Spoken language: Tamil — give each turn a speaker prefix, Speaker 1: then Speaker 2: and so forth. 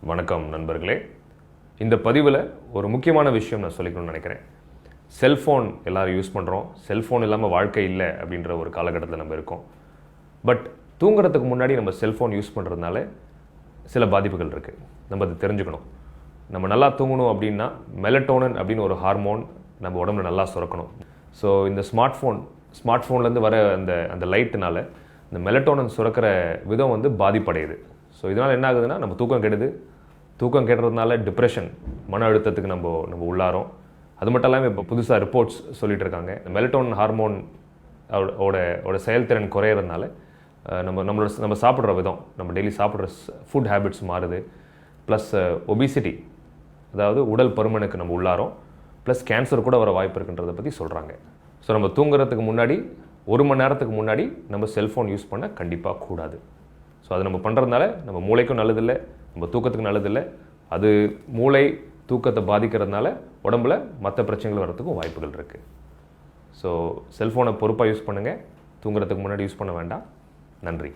Speaker 1: வணக்கம் நண்பர்களே. இந்த பதிவில் ஒரு முக்கியமான விஷயம் நான் சொல்லிக்கணும்னு நினைக்கிறேன். செல்ஃபோன் எல்லோரும் யூஸ் பண்ணுறோம். செல்ஃபோன் இல்லாமல் வாழ்க்கை இல்லை அப்படின்ற ஒரு காலகட்டத்தில் நம்ம இருக்கோம். பட் தூங்குறதுக்கு முன்னாடி நம்ம செல்ஃபோன் யூஸ் பண்ணுறதுனால சில பாதிப்புகள் இருக்குது. நம்ம அதை தெரிஞ்சுக்கணும். நம்ம நல்லா தூங்கணும் அப்படின்னா மெலட்டோனின் அப்படின்னு ஒரு ஹார்மோன் நம்ம உடம்புல நல்லா சுரக்கணும். ஸோ இந்த ஸ்மார்ட் ஃபோன்லேருந்து வர அந்த லைட்டுனால இந்த மெலட்டோனின் சுரக்கிற விதம் பாதிப்படையுது. ஸோ இதனால் என்ன ஆகுதுன்னா நம்ம தூக்கம் கெடுறதுனால டிப்ரெஷன், மன அழுத்தத்துக்கு நம்ம உள்ளாரோம். அது மட்டும் இல்லாமல் இப்போ புதுசாக ரிப்போர்ட்ஸ் சொல்லிட்டு இருக்காங்க, இந்த மெலட்டோனின் ஹார்மோன் ஓட செயல்திறன் குறையிறதுனால நம்ம சாப்பிட்ற விதம், நம்ம டெய்லி சாப்பிட்ற ஃபுட் ஹேபிட்ஸ் மாறுது. ப்ளஸ் ஒபிசிட்டி, அதாவது உடல் பருமனுக்கு நம்ம உள்ளாரோம். ப்ளஸ் கேன்சர் கூட வர வாய்ப்பு இருக்குன்றதை பற்றி சொல்கிறாங்க. ஸோ நம்ம தூங்குறதுக்கு முன்னாடி 1 மணி நேரத்துக்கு முன்னாடி நம்ம செல்ஃபோன் யூஸ் பண்ண கண்டிப்பாக கூடாது. ஸோ அது நம்ம பண்ணுறதுனால நம்ம மூளைக்கும் நல்லதில்லை, நம்ம தூக்கத்துக்கு நல்லதில்லை. அது மூளை தூக்கத்தை பாதிக்கிறதுனால உடம்புல மற்ற பிரச்சனைகள் வர்றதுக்கும் வாய்ப்புகள் இருக்குது. ஸோ செல்ஃபோனை பொறுப்பாக யூஸ் பண்ணுங்கள். தூங்குறதுக்கு முன்னாடி யூஸ் பண்ண வேண்டாம். நன்றி.